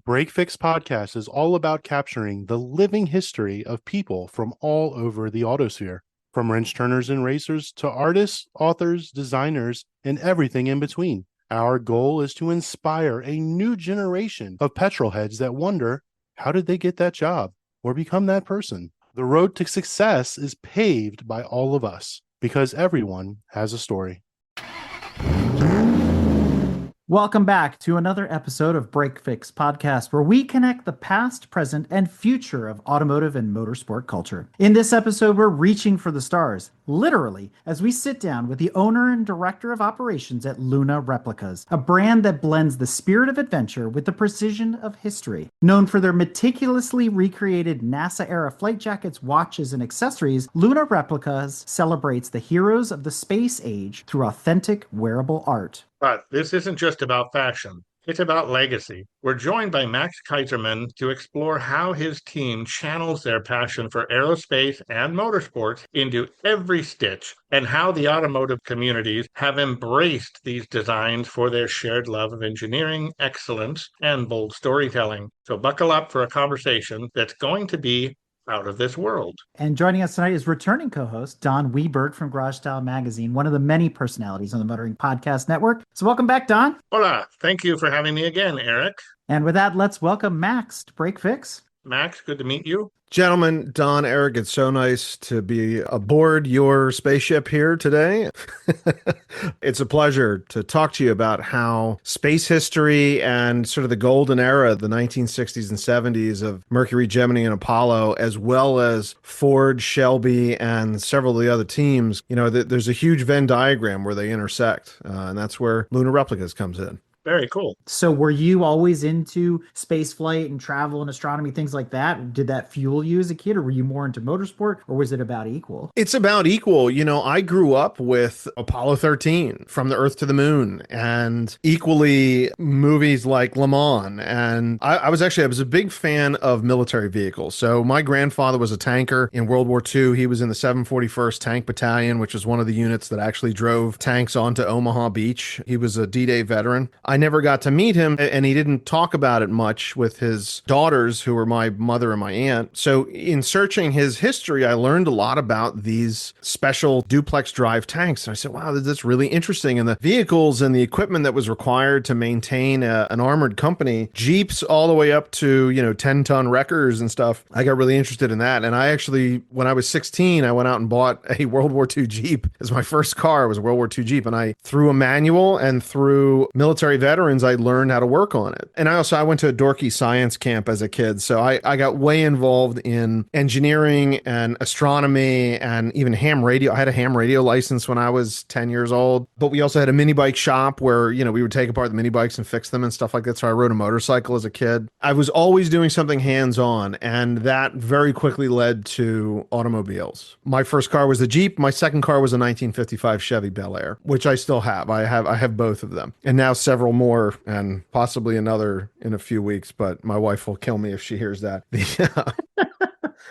Break Fix Podcast is all about capturing the living history of people from all over the autosphere, from wrench turners and racers to artists, authors, designers, and everything in between. Our goal is to inspire a new generation of petrol heads that wonder, how did they get that job or become that person? The road to success is paved by all of us because everyone has a story. Welcome back to another episode of Break Fix Podcast, where we connect the past, present, and future of automotive and motorsport culture. In this episode, we're reaching for the stars, literally, as we sit down with the owner and director of operations at Luna Replicas, a brand that blends the spirit of adventure with the precision of history. Known for their meticulously recreated NASA-era flight jackets, watches, and accessories, Luna Replicas celebrates the heroes of the space age through authentic wearable art. But this isn't just about fashion. It's about legacy. We're joined by Max Kaiserman to explore how his team channels their passion for aerospace and motorsports into every stitch, and how the automotive communities have embraced these designs for their shared love of engineering, excellence, and bold storytelling. So buckle up for a conversation that's going to be out of this world. And joining us tonight is returning co-host Don Weberg from Garage Style Magazine, one of the many personalities on the Motoring Podcast Network. So welcome back, Don. Hola. Thank you for having me again, Eric. And with that, let's welcome Max to Break Fix. Max, good to meet you. Gentlemen, Don, Eric, it's so nice to be aboard your spaceship here today. It's a pleasure to talk to you about how space history and sort of the golden era, the 1960s and 70s of Mercury, Gemini, and Apollo, as well as Ford, Shelby, and several of the other teams, there's a huge Venn diagram where they intersect, and that's where Luna Replicas comes in. Very cool. So were you always into space flight and travel and astronomy, things like that? Did that fuel you as a kid, or were you more into motorsport, or was it about equal? It's about equal. I grew up with Apollo 13, From the Earth to the Moon, and equally movies like Le Mans. And I was a big fan of military vehicles. So my grandfather was a tanker in World War II. He was in the 741st Tank Battalion, which was one of the units that actually drove tanks onto Omaha Beach. He was a D-Day veteran. I never got to meet him, and he didn't talk about it much with his daughters, who were my mother and my aunt. So in searching his history, I learned a lot about these special duplex drive tanks. And I said, wow, that's really interesting. And the vehicles and the equipment that was required to maintain an armored company, Jeeps all the way up to, 10-ton wreckers and stuff. I got really interested in that. And I actually, when I was 16, I went out and bought a World War II Jeep as my first car. It was a World War II Jeep. And I, through a manual and through military veterans, I learned how to work on it. And I went to a dorky science camp as a kid. So I got way involved in engineering and astronomy and even ham radio. I had a ham radio license when I was 10 years old, but we also had a mini bike shop where, we would take apart the mini bikes and fix them and stuff like that. So I rode a motorcycle as a kid. I was always doing something hands-on, and that very quickly led to automobiles. My first car was a Jeep. My second car was a 1955 Chevy Bel Air, which I still have. I have both of them. And now several more, and possibly another in a few weeks, but my wife will kill me if she hears that.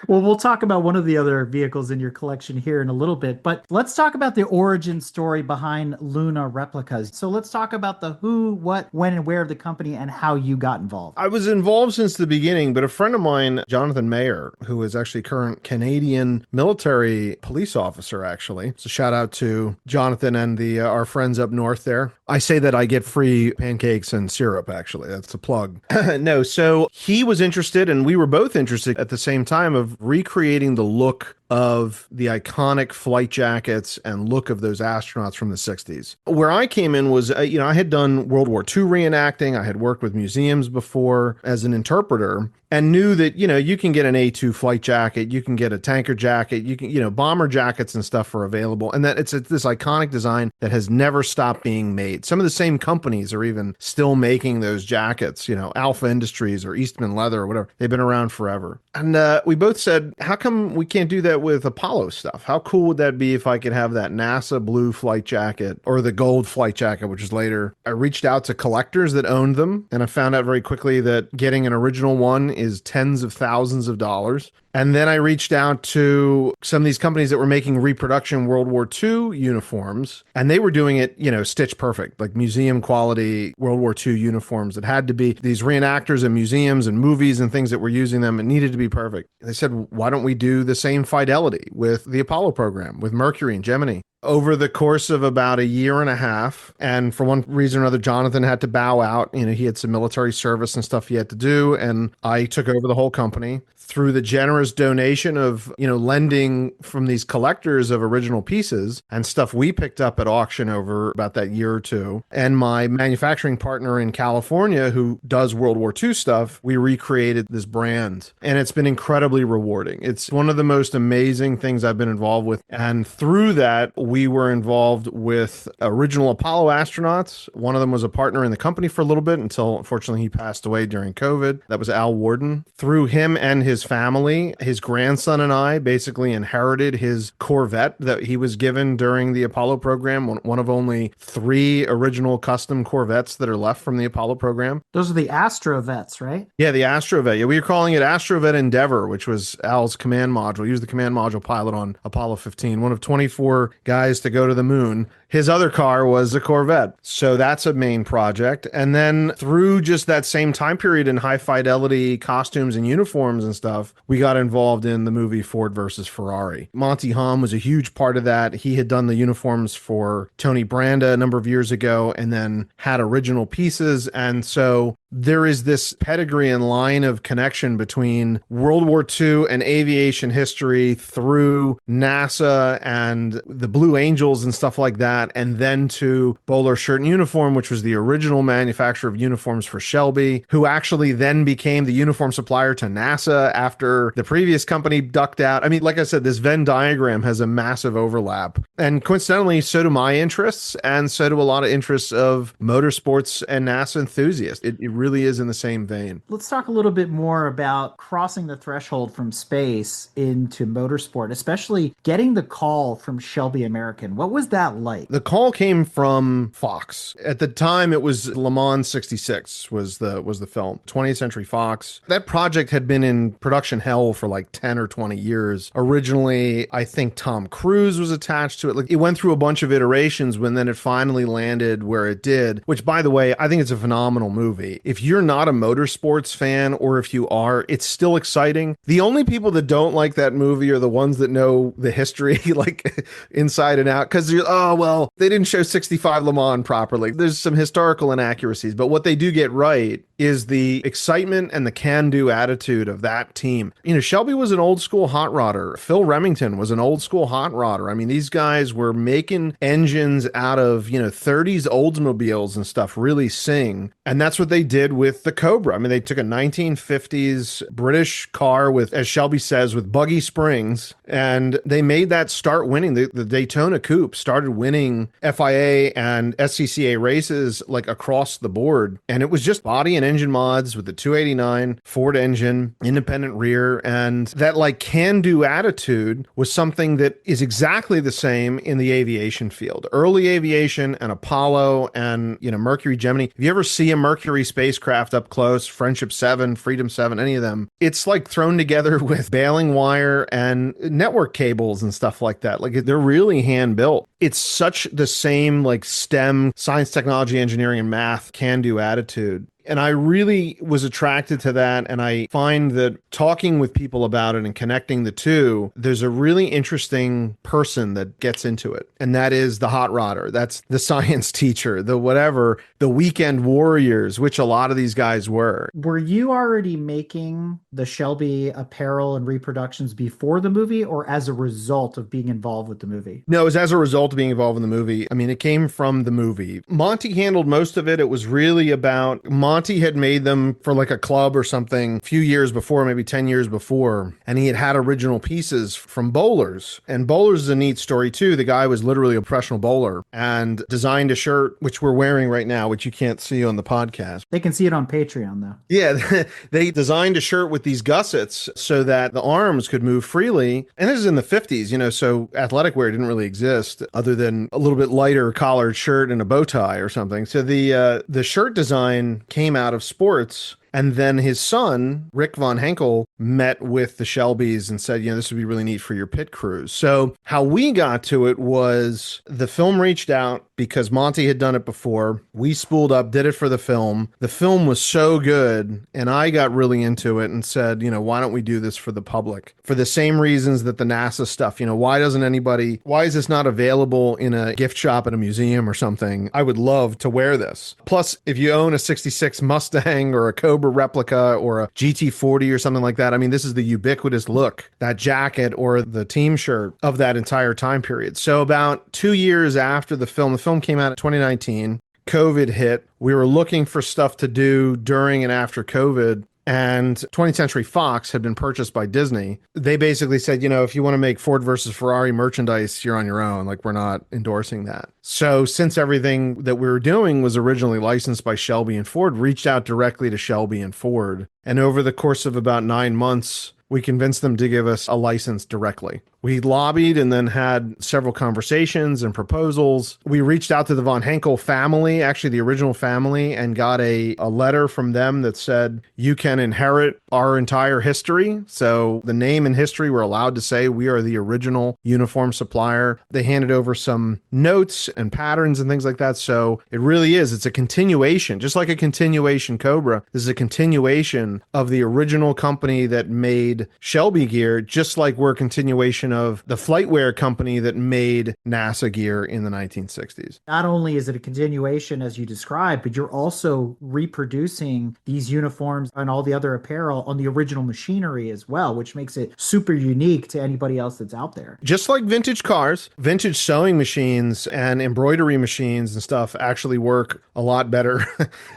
Well, we'll talk about one of the other vehicles in your collection here in a little bit, but let's talk about the origin story behind Luna Replicas. So let's talk about the who, what, when, and where of the company and how you got involved. I was involved since the beginning, but a friend of mine, Jonathan Mayer, who is actually current Canadian military police officer, actually. So shout out to Jonathan and our friends up north there. I say that I get free pancakes and syrup, actually. That's a plug. No, so he was interested, and we were both interested at the same time, of recreating the look of the iconic flight jackets and look of those astronauts from the 60s. Where I came in was, I had done World War II reenacting. I had worked with museums before as an interpreter, and knew that, you can get an A2 flight jacket, you can get a tanker jacket, you can, bomber jackets and stuff are available. And that it's this iconic design that has never stopped being made. Some of the same companies are even still making those jackets, Alpha Industries or Eastman Leather or whatever. They've been around forever. And we both said, how come we can't do that with Apollo stuff? How cool would that be if I could have that NASA blue flight jacket or the gold flight jacket, which is later. I reached out to collectors that owned them, and I found out very quickly that getting an original one is tens of thousands of dollars. And then I reached out to some of these companies that were making reproduction World War II uniforms, and they were doing it, stitch perfect, like museum quality World War II uniforms. It had to be these reenactors and museums and movies and things that were using them. It needed to be perfect. They said, why don't we do the same fidelity with the Apollo program, with Mercury and Gemini? Over the course of about a year and a half, and for one reason or another, Jonathan had to bow out. He had some military service and stuff he had to do, and I took over the whole company through the generous donation of, lending from these collectors of original pieces and stuff we picked up at auction over about that year or two. And my manufacturing partner in California, who does World War II stuff, we recreated this brand, and it's been incredibly rewarding. It's one of the most amazing things I've been involved with. And through that, we were involved with original Apollo astronauts. One of them was a partner in the company for a little bit until, unfortunately, he passed away during COVID. That was Al Warden. Through him and his family, his grandson and I basically inherited his Corvette that he was given during the Apollo program, one of only 3 original custom Corvettes that are left from the Apollo program. Those are the Astrovettes, right? Yeah, the Astrovette. Yeah, we were calling it Astrovette Endeavor, which was Al's command module. He was the command module pilot on Apollo 15, one of 24 guys to go to the moon. His other car was a Corvette. So that's a main project. And then through just that same time period in high fidelity costumes and uniforms and stuff, we got involved in the movie Ford versus Ferrari. Monty Hahn was a huge part of that. He had done the uniforms for Tony Branda a number of years ago and then had original pieces. And so there is this pedigree and line of connection between World War II and aviation history through NASA and the Blue Angels and stuff like that, and then to Bowler Shirt and Uniform, which was the original manufacturer of uniforms for Shelby, who actually then became the uniform supplier to NASA after the previous company ducked out. I mean, like I said, this Venn diagram has a massive overlap. And coincidentally, so do my interests, and so do a lot of interests of motorsports and NASA enthusiasts. It really is in the same vein. Let's talk a little bit more about crossing the threshold from space into motorsport, especially getting the call from Shelby American. What was that like? The call came from Fox. At the time, it was Le Mans 66 was the film, 20th Century Fox. That project had been in production hell for like 10 or 20 years. Originally, I think Tom Cruise was attached to it. Like, it went through a bunch of iterations when then it finally landed where it did, which, by the way, I think it's a phenomenal movie. If you're not a motorsports fan, or if you are, it's still exciting. The only people that don't like that movie are the ones that know the history, like inside and out, because they didn't show 65 Le Mans properly. There's some historical inaccuracies, but what they do get right is the excitement and the can-do attitude of that team. Shelby was an old school hot rodder. Phil Remington was an old school hot rodder. I mean, these guys were making engines out of, 30s Oldsmobiles and stuff really sing. And that's what they did with the Cobra. I mean, they took a 1950s British car with, as Shelby says, with buggy springs, and they made that start winning. The Daytona Coupe started winning FIA and SCCA races like across the board. And it was just body and engine mods with the 289 Ford engine, independent rear. And that like can-do attitude was something that is exactly the same in the aviation field. Early aviation and Apollo and, Mercury, Gemini. If you ever see a Mercury spacecraft up close, Friendship 7, Freedom 7, any of them, it's like thrown together with baling wire and network cables and stuff like that. Like, they're really hand built. It's such the same like STEM, science, technology, engineering, and math can-do attitude. And I really was attracted to that. And I find that talking with people about it and connecting the two, there's a really interesting person that gets into it. And that is the hot rodder. That's the science teacher, the whatever, the weekend warriors, which a lot of these guys were. Were you already making the Shelby apparel and reproductions before the movie, or as a result of being involved with the movie? No, it was as a result of being involved in the movie. I mean, it came from the movie. Monty handled most of it. It was really about Monty had made them for like a club or something a few years before, maybe 10 years before. And he had original pieces from bowlers. And bowlers is a neat story too. The guy was literally a professional bowler and designed a shirt, which we're wearing right now, which you can't see on the podcast. They can see it on Patreon though. Yeah, they designed a shirt with these gussets so that the arms could move freely. And this is in the 50s, so athletic wear didn't really exist other than a little bit lighter collared shirt and a bow tie or something. So the shirt design came out of sports. And then his son, Rick Von Henkel, met with the Shelbys and said, this would be really neat for your pit crews. So how we got to it was the film reached out because Monty had done it before. We spooled up, did it for the film. The film was so good, and I got really into it and said, why don't we do this for the public? For the same reasons that the NASA stuff, why is this not available in a gift shop at a museum or something? I would love to wear this. Plus, if you own a 66 Mustang or a Cobra replica or a GT40 or something like that, this is the ubiquitous look, that jacket or the team shirt of that entire time period. So about 2 years after the film came out in 2019, COVID hit. We were looking for stuff to do during and after COVID. And 20th Century Fox had been purchased by Disney. They basically said, if you want to make Ford versus Ferrari merchandise, you're on your own. Like, we're not endorsing that. So since everything that we were doing was originally licensed by Shelby and Ford, reached out directly to Shelby and Ford. And over the course of about 9 months, we convinced them to give us a license directly. We lobbied and then had several conversations and proposals. We reached out to the Von Henkel family, actually the original family, and got a letter from them that said, you can inherit our entire history. So the name and history, we're allowed to say we are the original uniform supplier. They handed over some notes and patterns and things like that. So it really is. It's a continuation, just like a continuation Cobra. This is a continuation of the original company that made Shelby gear, just like we're a continuation of the flightwear company that made NASA gear in the 1960s. Not only is it a continuation as you described, but you're also reproducing these uniforms and all the other apparel on the original machinery as well, which makes it super unique to anybody else that's out there. Just like vintage cars, vintage sewing machines and embroidery machines and stuff actually work a lot better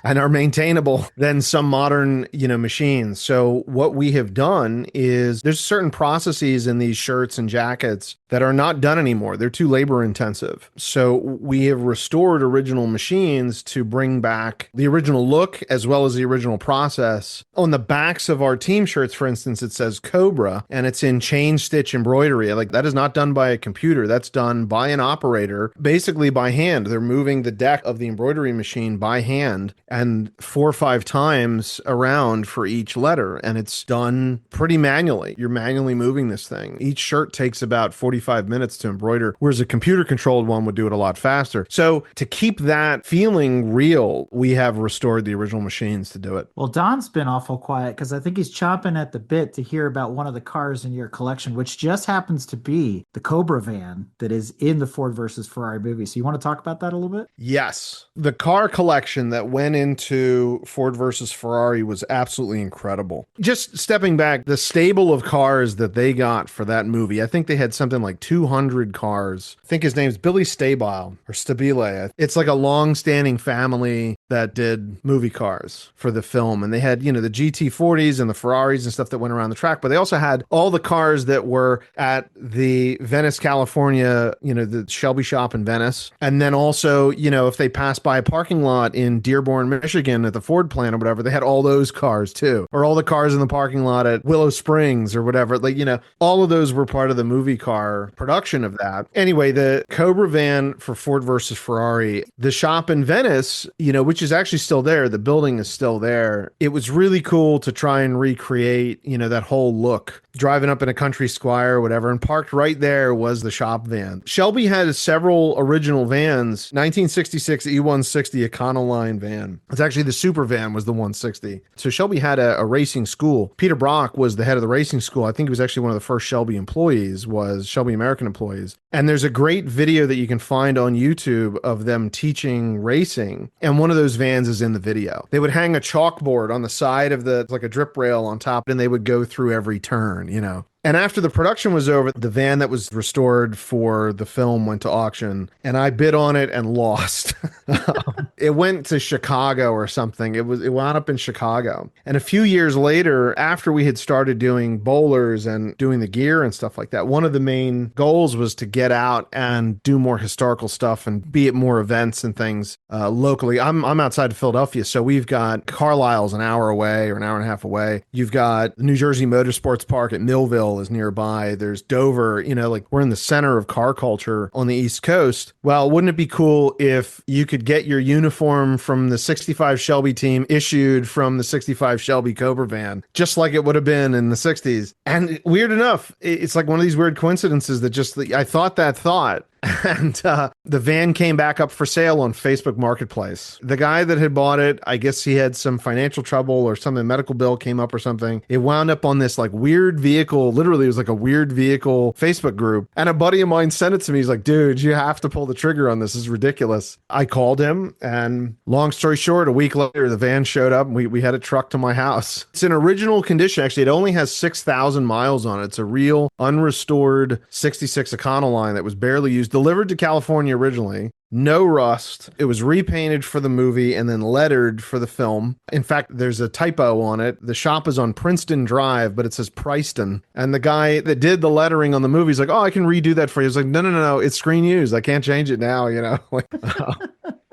and are maintainable than some modern, machines. So what we have done is there's certain processes in these shirts and jackets that are not done anymore. They're too labor intensive. So we have restored original machines to bring back the original look as well as the original process. On the backs of our team shirts, for instance, it says Cobra and it's in chain stitch embroidery. Like, that is not done by a computer. That's done by an operator, basically by hand. They're moving the deck of the embroidery machine by hand and 4 or 5 times around for each letter. And it's done pretty manually. You're manually moving this thing. Each shirt takes about 45 minutes to embroider, whereas a computer-controlled one would do it a lot faster. So to keep that feeling real, we have restored the original machines to do it. Well, Don's been awful quiet because I think he's chomping at the bit to hear about one of the cars in your collection, which just happens to be the Cobra van that is in the Ford versus Ferrari movie. So you want to talk about that a little bit? Yes. The car collection that went into Ford versus Ferrari was absolutely incredible. Just stepping back, the stable of cars that they got for that movie, I think they had something like 200 cars. I think his name's Billy Stabile or Stabile. It's like a long-standing family that did movie cars for the film. And they had, the GT40s and the Ferraris and stuff that went around the track, but they also had all the cars that were at the Venice, California, the Shelby shop in Venice. And then also, if they passed by a parking lot in Dearborn, Michigan at the Ford plant or whatever, they had all those cars too, or all the cars in the parking lot at Willow Springs or whatever. Like, all of those were part of the movie car production of that. Anyway, the Cobra van for Ford versus Ferrari, the shop in Venice, which is actually still there. The building is still there. It was really cool to try and recreate, that whole look. Driving up in a country squire or whatever, and parked right there was the shop van. Shelby had several original vans. 1966 E160 Econoline van. It's actually the super van was the 160. So Shelby had a racing school. Peter Brock was the head of the racing school. I think he was actually one of the first Shelby employees, was Shelby American employees. And there's a great video that you can find on YouTube of them teaching racing. And one of those vans is in the video. They would hang a chalkboard on the side of like a drip rail on top, and they would go through every turn, And after the production was over, the van that was restored for the film went to auction, and I bid on it and lost. It went to Chicago or something. It wound up in Chicago. And a few years later, after we had started doing bowlers and doing the gear and stuff like that, one of the main goals was to get out and do more historical stuff and be at more events and things locally. I'm outside of Philadelphia, so we've got Carlisle's an hour away or an hour and a half away. You've got the New Jersey Motorsports Park at Millville, Lauderdale is nearby. There's Dover, like we're in the center of car culture on the East Coast. Well, wouldn't it be cool if you could get your uniform from the 65 Shelby team issued from the 65 Shelby Cobra van, just like it would have been in the 60s? And weird enough, it's like one of these weird coincidences that just, I thought that thought. And the van came back up for sale on Facebook Marketplace. The guy that had bought it, I guess he had some financial trouble or something, medical bill came up or something. It wound up on this like weird vehicle, literally it was like a weird vehicle Facebook group. And a buddy of mine sent it to me. He's like, dude, you have to pull the trigger on this. This is ridiculous. I called him, and long story short, a week later, the van showed up and we had it trucked to my house. It's in original condition. Actually, it only has 6,000 miles on it. It's a real unrestored 66 Econoline that was barely used. Delivered to California originally, no rust. It was repainted for the movie and then lettered for the film. In fact, there's a typo on it. The shop is on Princeton Drive, but it says Preston. And the guy that did the lettering on the movie is like, oh, I can redo that for you. He's like, no, it's screen used. I can't change it now, Like,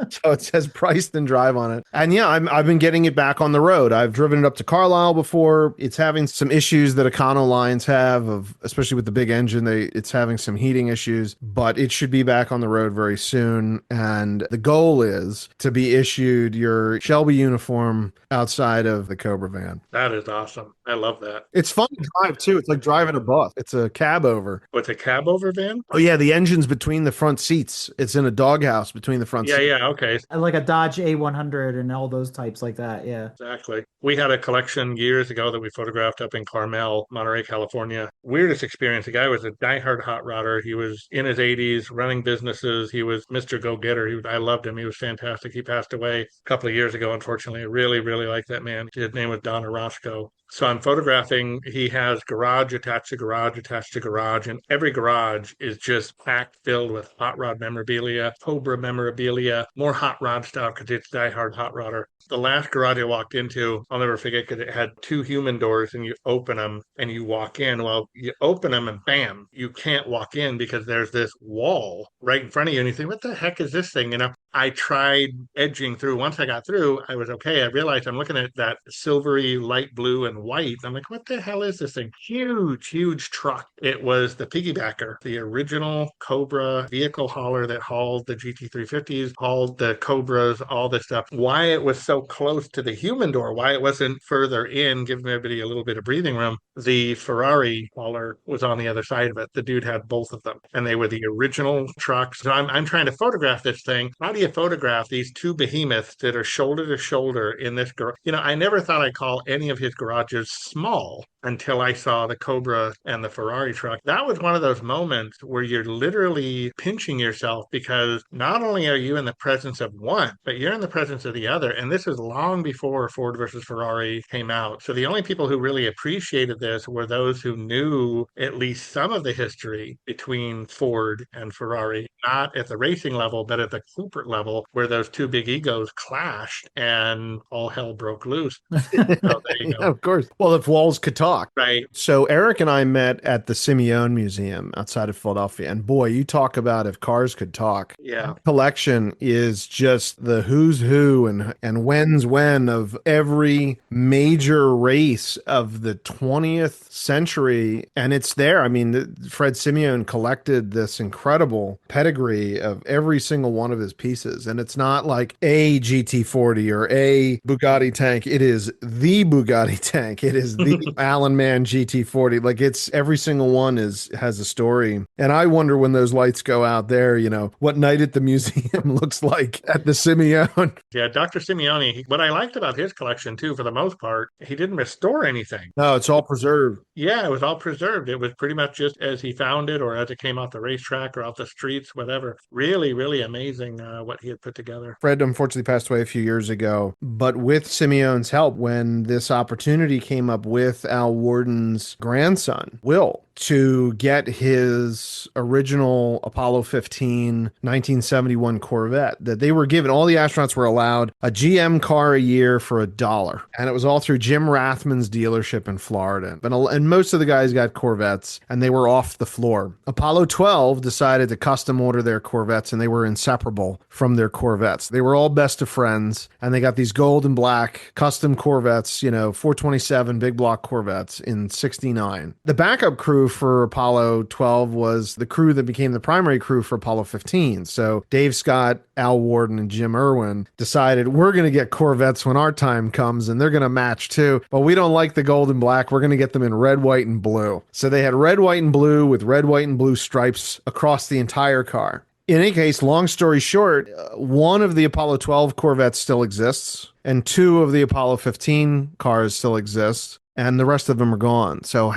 so it says Preston Drive on it. And yeah, I've been getting it back on the road. I've driven it up to Carlisle before. It's having some issues that Econolines have, especially with the big engine. It's having some heating issues, but it should be back on the road very soon. And the goal is to be issued your Shelby uniform outside of the Cobra van. That is awesome. I love that. It's fun to drive too. It's like driving a bus. It's a cab over. What's a cab over van? Oh yeah, the engine's between the front seats. It's in a doghouse between the front seats. Yeah, okay. Like a Dodge A100 and all those types like that, yeah. Exactly. We had a collection years ago that we photographed up in Carmel, Monterey, California. Weirdest experience. The guy was a diehard hot rodder. He was in his 80s, running businesses. He was Mr. Go-Getter. I loved him. He was fantastic. He passed away a couple of years ago, unfortunately. I really, really like that man. His name was Don Orozco. So I'm photographing. He has garage attached to garage attached to garage, and every garage is just packed filled with hot rod memorabilia, Cobra memorabilia, more hot rod stuff because it's diehard hot rodder. The last garage I walked into, I'll never forget because it had two human doors and you open them and you walk in. Well, you open them and bam, you can't walk in because there's this wall right in front of you and you think, what the heck is this thing? I tried edging through. Once I got through, I was okay. I realized I'm looking at that silvery light blue and white. I'm like, what the hell is this thing? Huge, huge truck. It was the piggybacker, the original Cobra vehicle hauler that hauled the GT350s, hauled the Cobras, all this stuff. Why it was so close to the human door, why it wasn't further in, giving everybody a little bit of breathing room. The Ferrari hauler was on the other side of it. The dude had both of them, and they were the original trucks. So I'm trying to photograph this thing. How do you photograph these two behemoths that are shoulder to shoulder in this garage? I never thought I'd call any of his garages small until I saw the Cobra and the Ferrari truck. That was one of those moments where you're literally pinching yourself because not only are you in the presence of one, but you're in the presence of the other. And this is long before Ford versus Ferrari came out. So the only people who really appreciated this were those who knew at least some of the history between Ford and Ferrari, not at the racing level, but at the corporate level where those two big egos clashed and all hell broke loose. So there you go. Yeah, of course. Well, if walls could talk. Right. So Eric and I met at the Simeone Museum outside of Philadelphia. And boy, you talk about if cars could talk. Yeah. Collection is just the who's who and when's when of every major race of the 20th century. And it's there. I mean, Fred Simeone collected this incredible pedigree of every single one of his pieces. And it's not like a GT40 or a Bugatti tank. It is the Bugatti tank. It is the Allen Man GT40. Like it's every single one has a story. And I wonder when those lights go out there, what night at the museum looks like at the Simeone. Yeah, Dr. Simeone, what I liked about his collection too, for the most part, he didn't restore anything. No, it's all preserved. Yeah, it was all preserved. It was pretty much just as he found it or as it came off the racetrack or off the streets, whatever. Really, really amazing what he had put together. Fred unfortunately passed away a few years ago, but with Simeone's help, when this opportunity came up with Al Warden's grandson, Will, to get his original Apollo 15 1971 Corvette that they were given, all the astronauts were allowed a GM car a year for $1. And it was all through Jim Rathman's dealership in Florida. And most of the guys got Corvettes, and they were off the floor. Apollo 12 decided to custom order their Corvettes, and they were inseparable from their Corvettes. They were all best of friends, and they got these gold and black custom Corvettes, 427 big block Corvettes in 69. The backup crew for Apollo 12 was the crew that became the primary crew for Apollo 15. So Dave Scott, Al Warden, and Jim Irwin decided, we're going to get Corvettes when our time comes, and they're going to match too, but we don't like the gold and black. We're going to get them in red, white, and blue. So they had red, white, and blue with red, white, and blue stripes across the entire car. In any case, long story short, one of the Apollo 12 Corvettes still exists, and two of the Apollo 15 cars still exist, and the rest of them are gone. So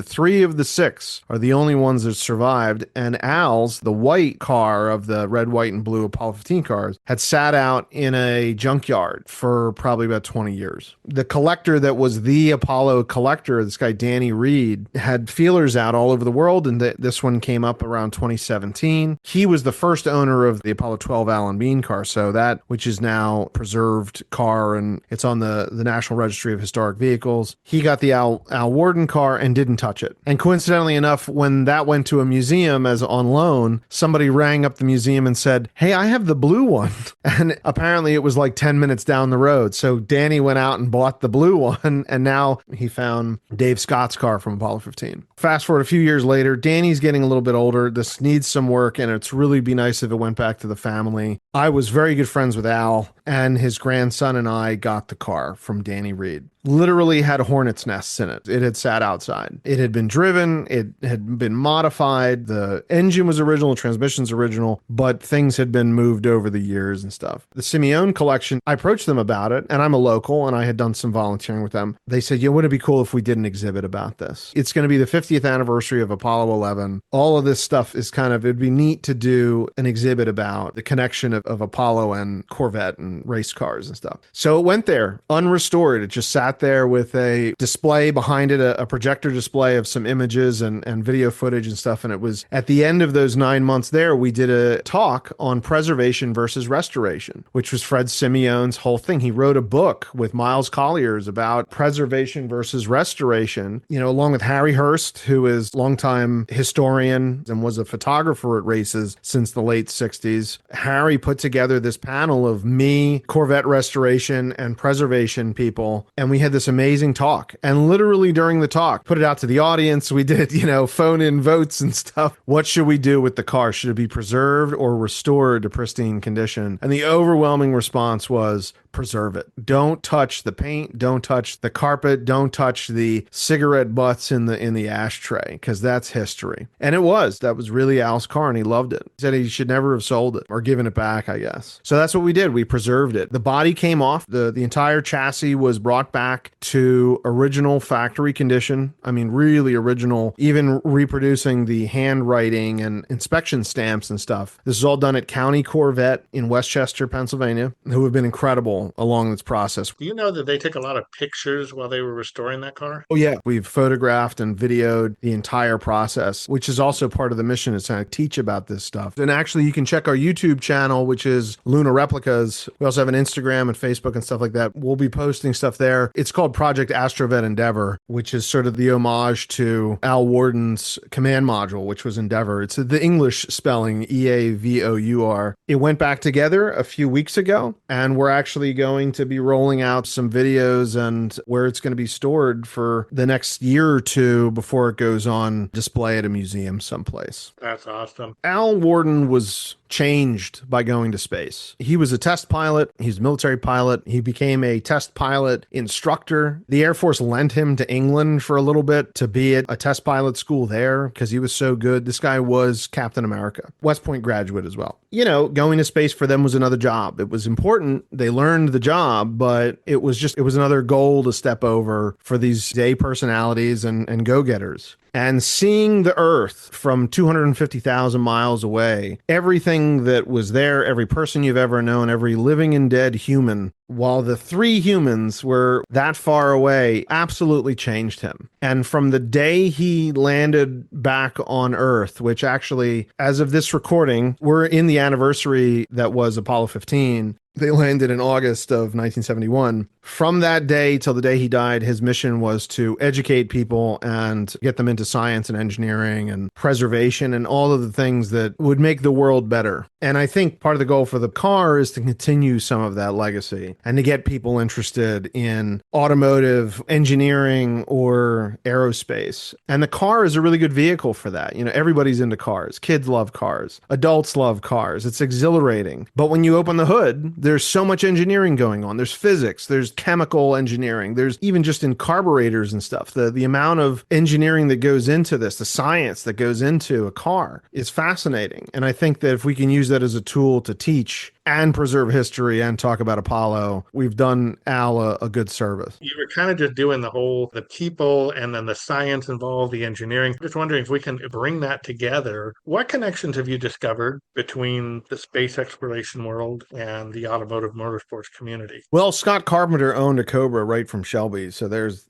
three of the six are the only ones that survived. And Al's, the white car of the red, white, and blue Apollo 15 cars, had sat out in a junkyard for probably about 20 years. The collector that was the Apollo collector, this guy Danny Reed, had feelers out all over the world, and this one came up around 2017. He was the first owner of the Apollo 12 Alan Bean car, so that, which is now preserved car, and it's on the National Registry of Historic Vehicles. He got the Al Warden car and didn't touch it. And coincidentally enough, when that went to a museum as on loan, somebody rang up the museum and said, hey, I have the blue one. And apparently it was like 10 minutes down the road. So Danny went out and bought the blue one, and now he found Dave Scott's car from Apollo 15. Fast forward a few years later, Danny's getting a little bit older. This needs some work, and it's really be nice if it went back to the family. I was very good friends with Al, and his grandson and I got the car from Danny Reed. Literally had hornets' nests in it. It had sat outside. It had been driven. It had been modified. The engine was original, transmission's original, but things had been moved over the years and stuff. The Simeone collection, I approached them about it, and I'm a local, and I had done some volunteering with them. They said, wouldn't it be cool if we did an exhibit about this? It's going to be the 50th anniversary of Apollo 11. All of this stuff is it'd be neat to do an exhibit about the connection of Apollo and Corvette and race cars and stuff. So it went there, unrestored. It just sat there with a display behind it, a projector display of some images and video footage and stuff. And it was at the end of those 9 months there, we did a talk on preservation versus restoration, which was Fred Simeone's whole thing. He wrote a book with Miles Colliers about preservation versus restoration, along with Harry Hurst, who is longtime historian and was a photographer at races since the late 60s. Harry put together this panel of me, Corvette restoration, and preservation people, and we had this amazing talk. And literally during the talk, put it out to the audience. We did, phone in votes and stuff. What should we do with the car? Should it be preserved or restored to pristine condition? And the overwhelming response was preserve it. Don't touch the paint. Don't touch the carpet. Don't touch the cigarette butts in the ashtray, because that's history. And that was really Al's car, and he loved it. He said he should never have sold it or given it back, I guess. So that's what we did. We preserved it. The body came off. The entire chassis was brought back to original factory condition. I mean, really original, even reproducing the handwriting and inspection stamps and stuff. This is all done at County Corvette in Westchester, Pennsylvania, who have been incredible along this process. Do you know that they took a lot of pictures while they were restoring that car? Oh, yeah. We've photographed and videoed the entire process, which is also part of the mission, is to teach about this stuff. And actually, you can check our YouTube channel, which is Luna Replicas. We also have an Instagram and Facebook and stuff like that. We'll be posting stuff there. It's called Project Astrovette Endeavor, which is sort of the homage to Al Warden's command module, which was Endeavor. It's the English spelling, EAVOUR. It went back together a few weeks ago, and we're actually going to be rolling out some videos and where it's going to be stored for the next year or two before it goes on display at a museum someplace. That's awesome. Al Warden was changed by going to space. He was a test pilot. He's a military pilot. He became a test pilot instructor. The Air Force lent him to England for a little bit to be at a test pilot school there because he was so good. This guy was Captain America. West Point graduate as well. Going to space for them was another job. It was important. They learned the job, but it was another goal to step over for these day personalities and go-getters. and seeing the Earth from 250,000 miles away, everything that was there, every person you've ever known, every living and dead human, while the three humans were that far away, absolutely changed him. And from the day he landed back on Earth, which actually, as of this recording, we're in the anniversary that was Apollo 15. They landed in August of 1971. From that day till the day he died, his mission was to educate people and get them into science and engineering and preservation and all of the things that would make the world better. And I think part of the goal for the car is to continue some of that legacy and to get people interested in automotive engineering or aerospace. And the car is a really good vehicle for that. You know, everybody's into cars. Kids love cars. Adults love cars. It's exhilarating. But when you open the hood, there's so much engineering going on. There's physics, there's chemical engineering, there's even just in carburetors and stuff. The amount of engineering that goes into this, the science that goes into a car is fascinating. And I think that if we can use that as a tool to teach and preserve history and talk about Apollo, we've done Al a good service. You were kind of just doing the people and then the science involved, the engineering. Just wondering if we can bring that together. What connections have you discovered between the space exploration world and the automotive motorsports community? Well, Scott Carpenter owned a Cobra right from Shelby, so there's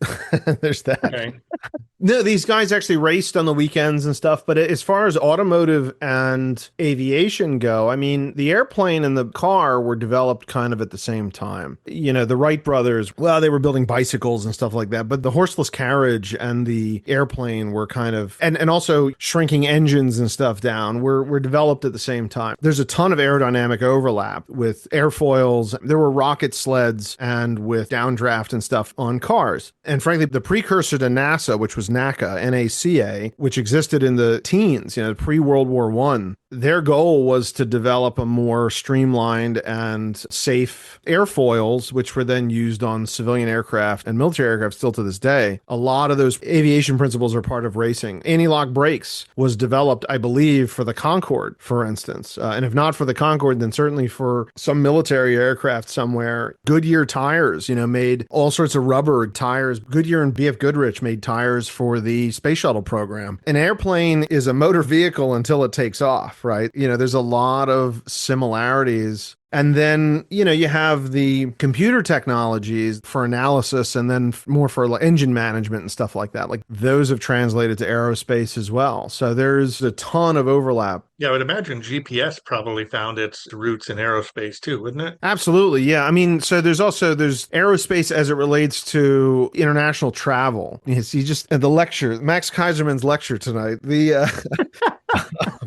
there's that. Okay. No, these guys actually raced on the weekends and stuff, but as far as automotive and aviation go, I mean, the airplane and the car were developed kind of at the same time. You know, the Wright brothers, well, they were building bicycles and stuff like that, but the horseless carriage and the airplane were kind of, and also shrinking engines and stuff down were developed at the same time. There's a ton of aerodynamic overlap with airfoils. There were rocket sleds and with downdraft and stuff on cars. And frankly, the precursor to NASA, which was NACA, N-A-C-A, which existed in the teens, you know, pre-World War I, their goal was to develop a more streamlined and safe airfoils, which were then used on civilian aircraft and military aircraft still to this day. A lot of those aviation principles are part of racing. Anti-lock brakes was developed, I believe, for the Concorde, for instance. And if not for the Concorde, then certainly for some military aircraft somewhere. Goodyear tires, you know, made all sorts of rubber tires. Goodyear and B.F. Goodrich made tires for the space shuttle program. An airplane is a motor vehicle until it takes off, right? You know, there's a lot of similarities. And then, you know, you have the computer technologies for analysis and then more for engine management and stuff like that. Like those have translated to aerospace as well. So there's a ton of overlap. Yeah, I would imagine GPS probably found its roots in aerospace too, wouldn't it? Absolutely. Yeah. I mean, so there's aerospace as it relates to international travel. You just the lecture, Max Kaiserman's lecture tonight,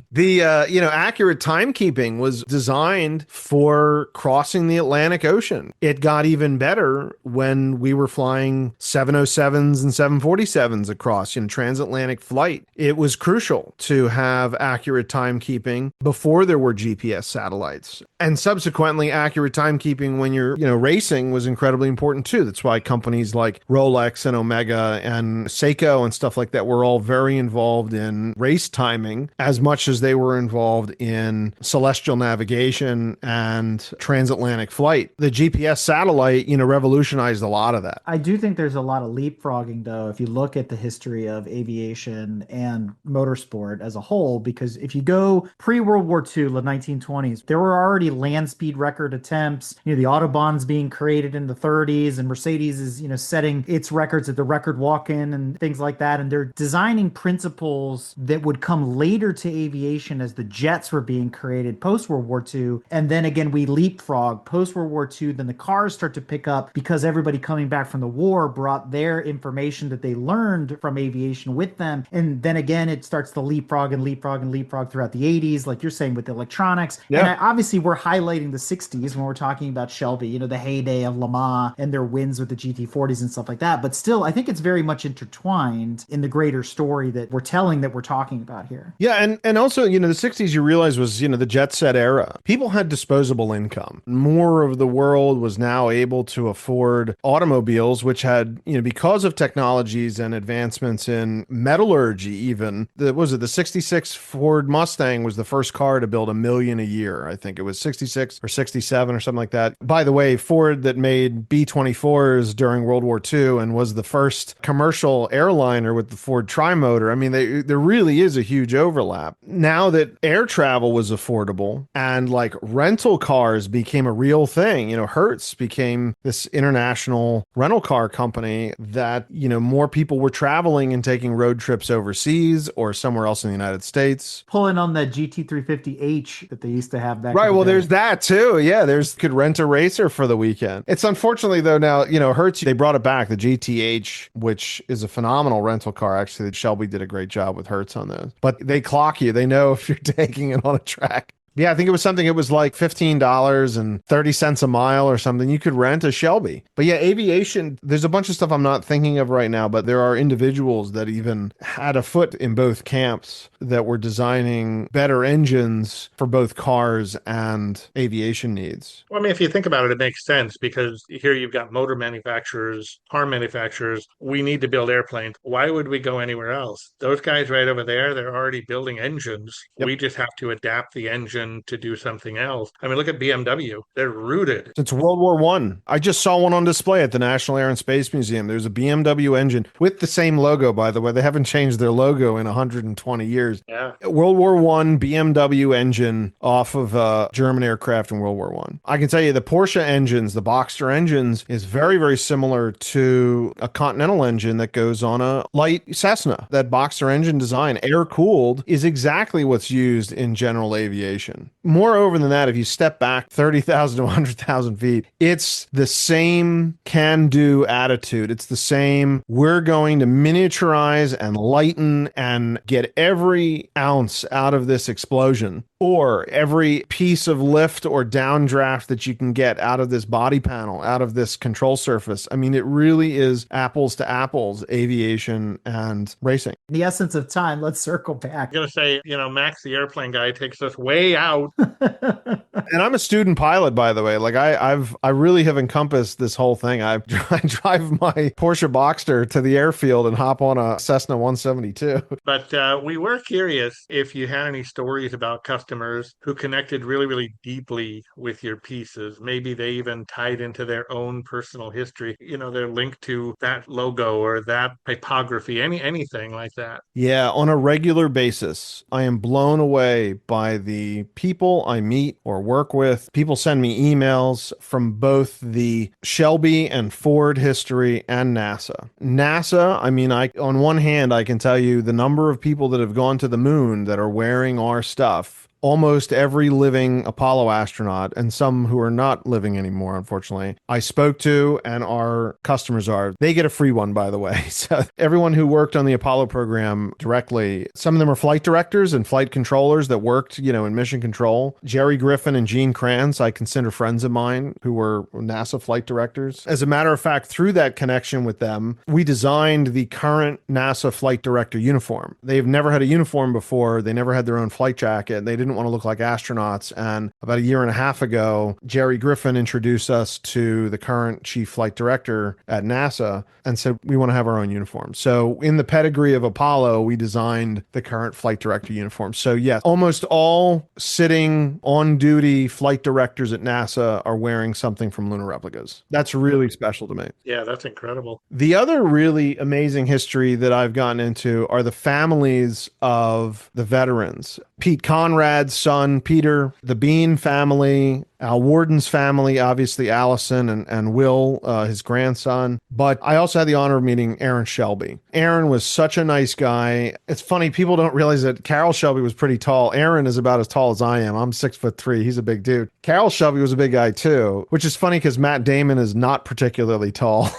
accurate timekeeping was designed for crossing the Atlantic Ocean. It got even better when we were flying 707s and 747s across, transatlantic flight. It was crucial to have accurate timekeeping before there were GPS satellites. And subsequently, accurate timekeeping when you're, racing was incredibly important too. That's why companies like Rolex and Omega and Seiko and stuff like that were all very involved in race timing as much as they were involved in celestial navigation and transatlantic flight. The GPS satellite, revolutionized a lot of that. I do think there's a lot of leapfrogging, though, if you look at the history of aviation and motorsport as a whole, because if you go pre-World War II, the 1920s, there were already land speed record attempts. The Autobahn's being created in the 30s, and Mercedes is, setting its records at the record walk-in and things like that. And they're designing principles that would come later to aviation as the jets were being created post-World War II. And then again, we leapfrog post-World War II. Then the cars start to pick up because everybody coming back from the war brought their information that they learned from aviation with them. And then again, it starts to leapfrog and leapfrog and leapfrog throughout the 80s, like you're saying with electronics. Yeah. And obviously, we're highlighting the 60s when we're talking about Shelby, the heyday of Le Mans and their wins with the GT40s and stuff like that. But still, I think it's very much intertwined in the greater story that we're telling, that we're talking about here. Yeah, and also, the 60s you realize was, the jet set era. People had disposable income. More of the world was now able to afford automobiles, which had, because of technologies and advancements in metallurgy even, the 66 Ford Mustang was the first car to build 1 million a year. I think it was 66 or 67 or something like that. By the way, Ford that made B-24s during World War II and was the first commercial airliner with the Ford Trimotor. I mean, there really is a huge overlap. Now that air travel was affordable and like rental cars became a real thing, Hertz became this international rental car company that, more people were traveling and taking road trips overseas or somewhere else in the United States. Pulling on that GT350H that they used to have back. Right. Well, day. There's that too. Yeah. Could rent a racer for the weekend. It's unfortunately though now, Hertz, they brought it back, the GTH, which is a phenomenal rental car. Actually, Shelby did a great job with Hertz on those, but they clock you. They know if you're taking it on a track. Yeah, I think it was like $15.30 a mile or something. You could rent a Shelby. But yeah, aviation, there's a bunch of stuff I'm not thinking of right now, but there are individuals that even had a foot in both camps that were designing better engines for both cars and aviation needs. Well, I mean, if you think about it, it makes sense because here you've got motor manufacturers, car manufacturers. We need to build airplanes. Why would we go anywhere else? Those guys right over there, they're already building engines. Yep. We just have to adapt the engine to do something else. I mean, look at BMW. They're rooted. Since World War I just saw one on display at the National Air and Space Museum. There's a BMW engine with the same logo, by the way. They haven't changed their logo in 120 years. Yeah. World War I BMW engine off of a German aircraft in World War I can tell you the Porsche engines, the Boxster engines, is very, very similar to a Continental engine that goes on a light Cessna. That Boxster engine design, air-cooled, is exactly what's used in general aviation. Moreover than that, if you step back 30,000 to 100,000 feet, it's the same can-do attitude. It's the same, we're going to miniaturize and lighten and get every ounce out of this explosion, or every piece of lift or downdraft that you can get out of this body panel, out of this control surface. I mean, it really is apples to apples, aviation and racing. In the essence of time, let's circle back. I'm going to say, Max, the airplane guy, takes us way out. And I'm a student pilot, by the way. Like I really have encompassed this whole thing. I drive my Porsche Boxster to the airfield and hop on a Cessna 172. But we were curious if you had any stories about customers who connected really, really deeply with your pieces. Maybe they even tied into their own personal history. They're linked to that logo or that typography, anything like that. Yeah, on a regular basis, I am blown away by the people I meet or work with. People send me emails from both the Shelby and Ford history and NASA. NASA, I mean, on one hand, I can tell you the number of people that have gone to the moon that are wearing our stuff. Almost every living Apollo astronaut, and some who are not living anymore, unfortunately, I spoke to and our customers they get a free one, by the way. So everyone who worked on the Apollo program directly, some of them are flight directors and flight controllers that worked, in mission control. Jerry Griffin and Gene Kranz, I consider friends of mine who were NASA flight directors. As a matter of fact, through that connection with them, we designed the current NASA flight director uniform. They've never had a uniform before. They never had their own flight jacket. They didn't want to look like astronauts. And about a year and a half ago, Jerry Griffin introduced us to the current chief flight director at NASA and said, we want to have our own uniform. So in the pedigree of Apollo, we designed the current flight director uniform. So yes, almost all sitting on duty flight directors at NASA are wearing something from Luna Replicas. That's really special to me. Yeah, that's incredible. The other really amazing history that I've gotten into are the families of the veterans. Pete Conrad's son, Peter, the Bean family, Al Warden's family, obviously Allison and Will, his grandson. But I also had the honor of meeting Aaron Shelby. Aaron was such a nice guy. It's funny, people don't realize that Carroll Shelby was pretty tall. Aaron is about as tall as I am. I'm 6'3". He's a big dude. Carroll Shelby was a big guy too, which is funny because Matt Damon is not particularly tall.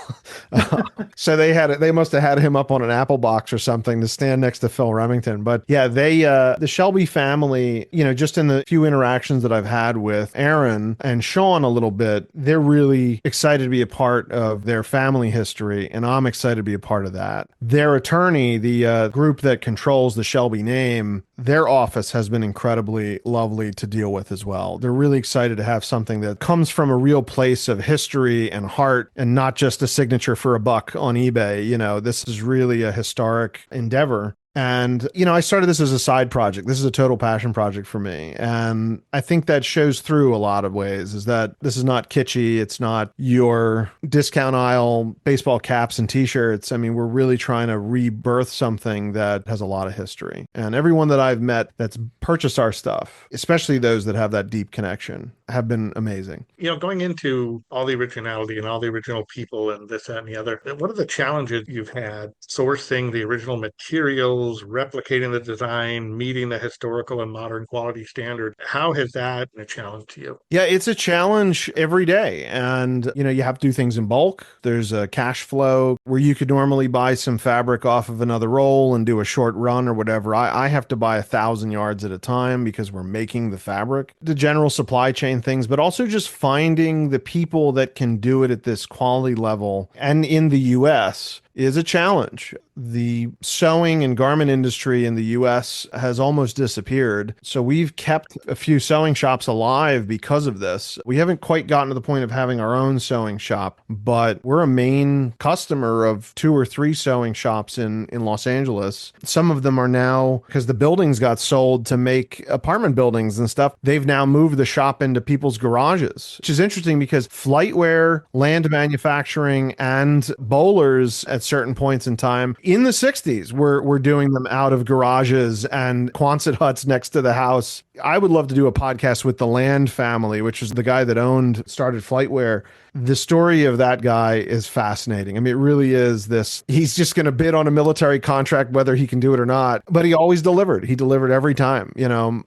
So they must have had him up on an apple box or something to stand next to Phil Remington. But yeah, the Shelby family, just in the few interactions that I've had with Aaron and Sean a little bit, they're really excited to be a part of their family history, and I'm excited to be a part of that. Their attorney, the group that controls the Shelby name, their office has been incredibly lovely to deal with as well. They're really excited to have something that comes from a real place of history and heart and not just a signature for a buck on eBay. This is really a historic endeavor. And, I started this as a side project. This is a total passion project for me. And I think that shows through a lot of ways is that this is not kitschy. It's not your discount aisle baseball caps and t-shirts. I mean, we're really trying to rebirth something that has a lot of history. And everyone that I've met that's purchased our stuff, especially those that have that deep connection, have been amazing. Going into all the originality and all the original people and this, that, and the other, what are the challenges you've had sourcing the original materials, replicating the design, meeting the historical and modern quality standard? How has that been a challenge to you? Yeah, it's a challenge every day. And, you have to do things in bulk. There's a cash flow where you could normally buy some fabric off of another roll and do a short run or whatever. I have to buy 1,000 yards at a time because we're making the fabric. The general supply chain things, but also just finding the people that can do it at this quality level and in the US is a challenge. The sewing and garment industry in the US has almost disappeared. So we've kept a few sewing shops alive because of this. We haven't quite gotten to the point of having our own sewing shop, but we're a main customer of 2 or 3 sewing shops in Los Angeles. Some of them are now, because the buildings got sold to make apartment buildings and stuff, they've now moved the shop into people's garages, which is interesting because flightwear, land manufacturing, and bowlers at certain points in time in the 60s we're doing them out of garages and Quonset huts next to the house. I would love to do a podcast with the Land family, which is the guy that started Flightwear. The story of that guy is fascinating. I mean, it really is this. He's just going to bid on a military contract, whether he can do it or not. But he always delivered. He delivered every time. He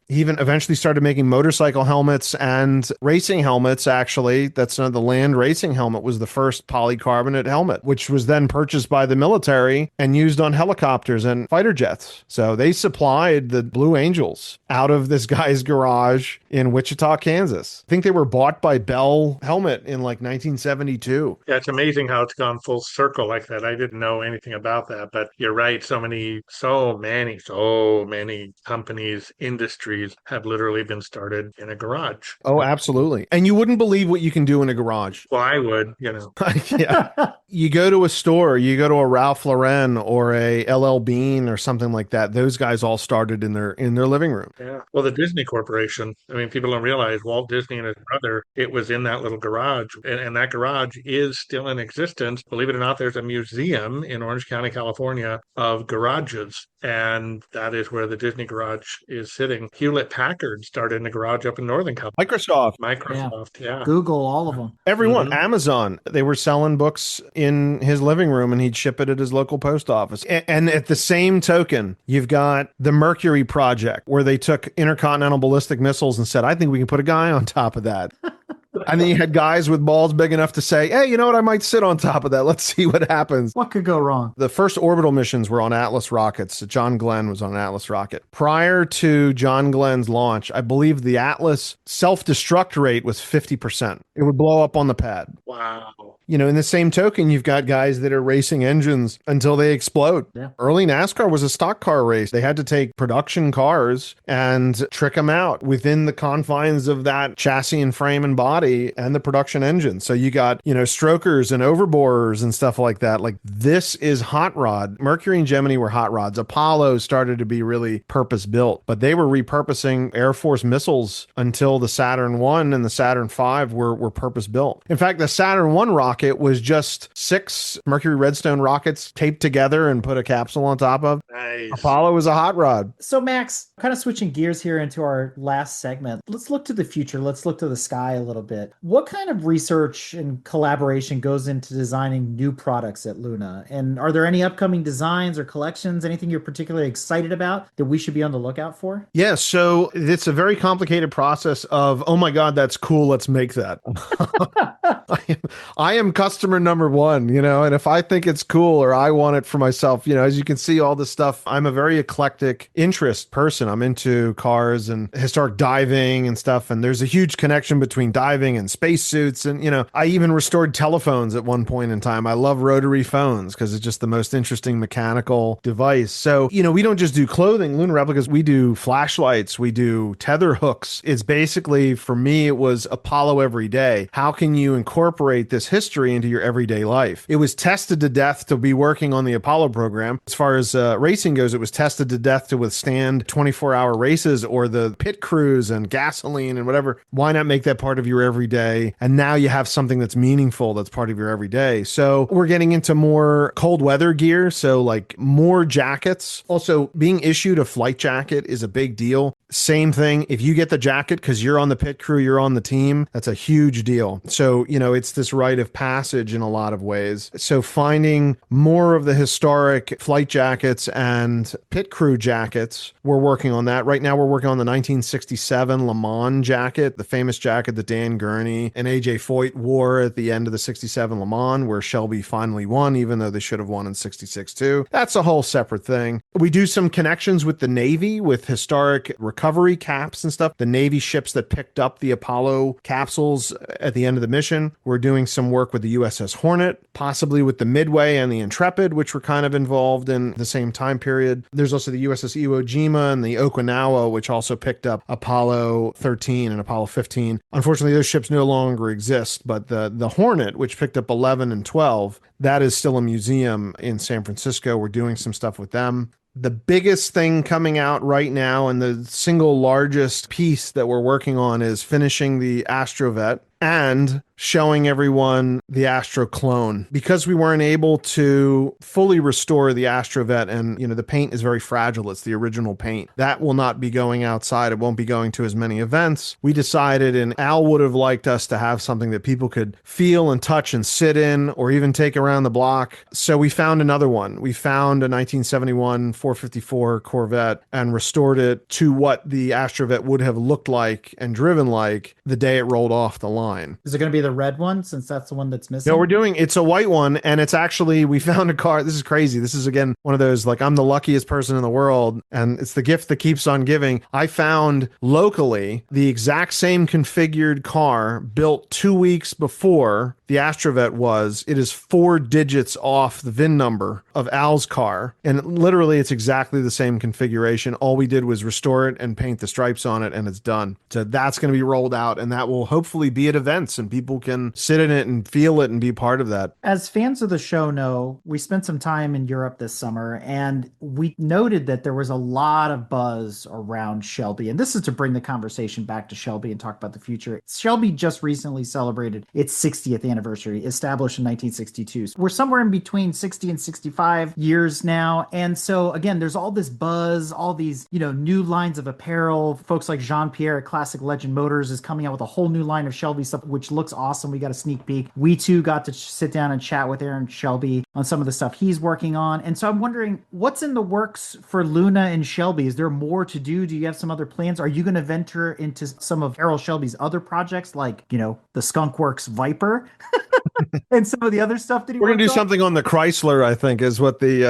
even eventually started making motorcycle helmets and racing helmets. Actually, that's the Land racing helmet was the first polycarbonate helmet, which was then purchased by the military and used on helicopters and fighter jets. So they supplied the Blue Angels out of this guy's garage in Wichita, Kansas. I think they were bought by Bell Helmet in like 1972. Yeah, it's amazing how it's gone full circle like that. I didn't know anything about that, but you're right. So many companies, industries have literally been started in a garage. Oh, absolutely. And you wouldn't believe what you can do in a garage. Well, I would, Yeah. You go to a store, you go to a Ralph Lauren or a LL Bean or something like that. Those guys all started in their living room. Yeah. Well, the Disney Corporation, I mean, people don't realize Walt Disney and his brother, it was in that little garage. And that garage is still in existence. Believe it or not, there's a museum in Orange County, California of garages. And that is where the Disney garage is sitting. Hewlett Packard started in a garage up in Northern California. Microsoft, yeah. Google, all of them. Everyone, Amazon, they were selling books in his living room and he'd ship it at his local post office. And at the same token, you've got the Mercury Project where they took intercontinental ballistic missiles and said, I think we can put a guy on top of that. And then you had guys with balls big enough to say, hey, you know what? I might sit on top of that. Let's see what happens. What could go wrong? The first orbital missions were on Atlas rockets. John Glenn was on an Atlas rocket. Prior to John Glenn's launch, I believe the Atlas self-destruct rate was 50%. It would blow up on the pad. Wow. In the same token, you've got guys that are racing engines until they explode. Yeah. Early NASCAR was a stock car race. They had to take production cars and trick them out within the confines of that chassis and frame and body and the production engine. So you got, strokers and overborers and stuff like that. Like this is hot rod. Mercury and Gemini were hot rods. Apollo started to be really purpose built, but they were repurposing Air Force missiles until the Saturn I and the Saturn V were purpose built. In fact, the Saturn I rocket was just 6 Mercury Redstone rockets taped together and put a capsule on top of. Nice. Apollo was a hot rod. So Max, kind of switching gears here into our last segment, let's look to the future. Let's look to the sky a little bit. What kind of research and collaboration goes into designing new products at Luna? And are there any upcoming designs or collections, anything you're particularly excited about that we should be on the lookout for? Yeah, so it's a very complicated process of, oh my God, that's cool. Let's make that. I am customer number one, and if I think it's cool or I want it for myself, as you can see all this stuff, I'm a very eclectic interest person. I'm into cars and historic diving and stuff. And there's a huge connection between diving and spacesuits. And, I even restored telephones at one point in time. I love rotary phones because it's just the most interesting mechanical device. So, we don't just do clothing, Luna Replicas, we do flashlights, we do tether hooks. It's basically, for me, it was Apollo every day. How can you incorporate this history into your everyday life. It was tested to death to be working on the Apollo program. As far as racing goes, it was tested to death to withstand 24-hour races or the pit crews and gasoline and whatever. Why not make that part of your everyday? And now you have something that's meaningful that's part of your everyday. So we're getting into more cold weather gear. So like more jackets. Also, being issued a flight jacket is a big deal. Same thing. If you get the jacket because you're on the pit crew, you're on the team, that's a huge deal. So, it's this rite of passage in a lot of ways. So finding more of the historic flight jackets and pit crew jackets, we're working on that. Right now, we're working on the 1967 Le Mans jacket, the famous jacket that Dan Gurney and AJ Foyt wore at the end of the 67 Le Mans, where Shelby finally won, even though they should have won in 66 too. That's a whole separate thing. We do some connections with the Navy with historic recovery caps and stuff. The Navy ships that picked up the Apollo capsules at the end of the mission. We're doing some work with the USS Hornet, possibly with the Midway and the Intrepid, which were kind of involved in the same time period. There's also the USS Iwo Jima and the Okinawa, which also picked up Apollo 13 and Apollo 15. Unfortunately, those ships no longer exist, but the Hornet, which picked up 11 and 12, that is still a museum in San Francisco. We're doing some stuff with them. The biggest thing coming out right now and the single largest piece that we're working on is finishing the Astrovette and showing everyone the Astro clone. Because we weren't able to fully restore the Astrovette, and the paint is very fragile, it's the original paint, that will not be going outside. It won't be going to as many events. We decided, and Al would have liked us to have something that people could feel and touch and sit in or even take around the block. So we found another one. We found a 1971 454 Corvette and restored it to what the Astrovette would have looked like and driven like the day it rolled off the line. Is it going to be the red one, since that's the one that's missing? No, it's a white one, and it's actually, we found a car. This is crazy. This is, again, one of those, like, I'm the luckiest person in the world, and it's the gift that keeps on giving. I found locally the exact same configured car built 2 weeks before the Astrovette was. It is 4 digits off the VIN number of Al's car, and literally it's exactly the same configuration. All we did was restore it and paint the stripes on it, and it's done. So that's going to be rolled out, and that will hopefully be at events, and people can sit in it and feel it and be part of that. As fans of the show know, we spent some time in Europe this summer, and we noted that there was a lot of buzz around Shelby. And this is to bring the conversation back to Shelby and talk about the future. Shelby just recently celebrated its 60th anniversary, established in 1962. So we're somewhere in between 60 and 65 years now. And so, again, there's all this buzz, all these, new lines of apparel. Folks like Jean-Pierre at Classic Legend Motors is coming out with a whole new line of Shelby stuff, which looks awesome. We got a sneak peek. We too got to sit down and chat with Aaron Shelby on some of the stuff he's working on. And so I'm wondering, what's in the works for Luna and Shelby? Is there more to do? Do you have some other plans? Are you going to venture into some of Errol Shelby's other projects, like, the Skunk Works Viper and some of the other stuff that he We're going to do on? something on the Chrysler, I think, is what the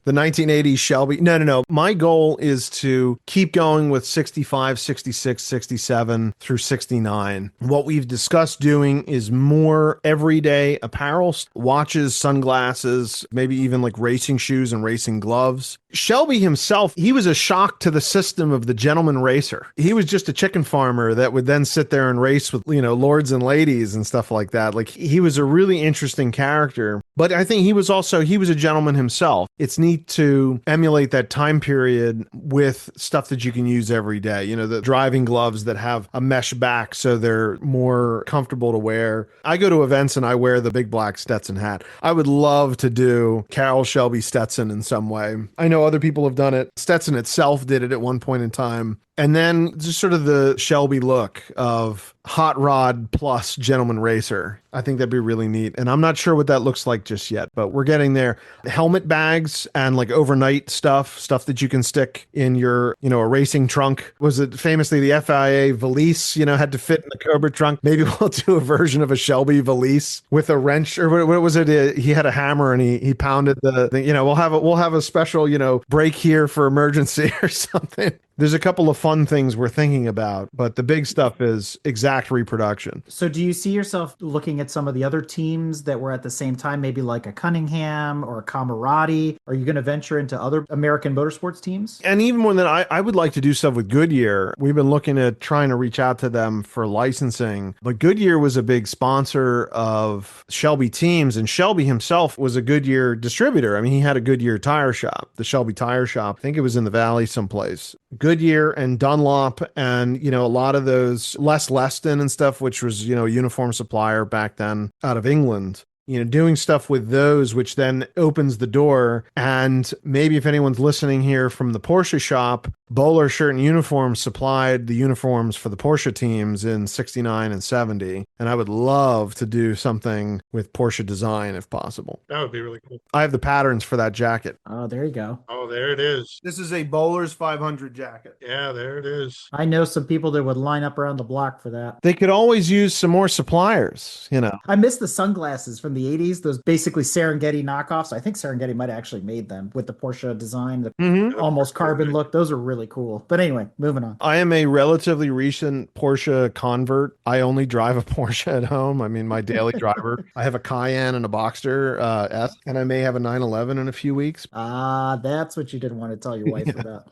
1980s Shelby. No. My goal is to keep going with 65, 66, 67 through 69. What we've discussed doing is more everyday apparel, watches, sunglasses, maybe even like racing shoes and racing gloves. Shelby himself, he was a shock to the system of the gentleman racer. He was just a chicken farmer that would then sit there and race with, lords and ladies and stuff like that. Like, he was a really interesting character, but I think he was a gentleman himself. It's neat to emulate that time period with stuff that you can use every day. The driving gloves that have a mesh back so they're more comfortable to wear. I go to events and I wear the big black Stetson hat. I would love to do Carroll Shelby Stetson in some way. I know other people have done it. Stetson itself did it at one point in time. And then just sort of the Shelby look of hot rod plus gentleman racer. I think that'd be really neat. And I'm not sure what that looks like just yet, but we're getting there. Helmet bags and like overnight stuff that you can stick in your, a racing trunk. Was it famously the FIA valise, had to fit in the Cobra trunk? Maybe we'll do a version of a Shelby valise with a wrench, or what was it? He had a hammer and he pounded the thing. We'll have a special, break here for emergency or something. There's a couple of fun things we're thinking about, but the big stuff is exact reproduction. So do you see yourself looking at some of the other teams that were at the same time, maybe like a Cunningham or a Camerati? Are you going to venture into other American motorsports teams? And even more than I would like to do stuff with Goodyear. We've been looking at trying to reach out to them for licensing, but Goodyear was a big sponsor of Shelby teams, and Shelby himself was a Goodyear distributor. I mean, he had a Goodyear tire shop, the Shelby Tire Shop. I think it was in the Valley someplace. Goodyear and Dunlop and, a lot of those Les Leston and stuff, which was, a uniform supplier back then out of England. Doing stuff with those, which then opens the door. And maybe if anyone's listening here from the Porsche shop, Bowler Shirt and Uniforms supplied the uniforms for the Porsche teams in 69 and 70. And I would love to do something with Porsche design if possible. That would be really cool. I have the patterns for that jacket. Oh, there you go. Oh, there it is. This is a Bowler's 500 jacket. Yeah, there it is. I know some people that would line up around the block for that. They could always use some more suppliers, I miss the sunglasses from the 80s, those basically Serengeti knockoffs. I think Serengeti might have actually made them with the Porsche design, the almost carbon look. Those are really cool. But anyway, moving on. I am a relatively recent Porsche convert. I only drive a Porsche at home. I mean, my daily driver. I have a Cayenne and a Boxster S, and I may have a 911 in a few weeks. That's what you didn't want to tell your wife about.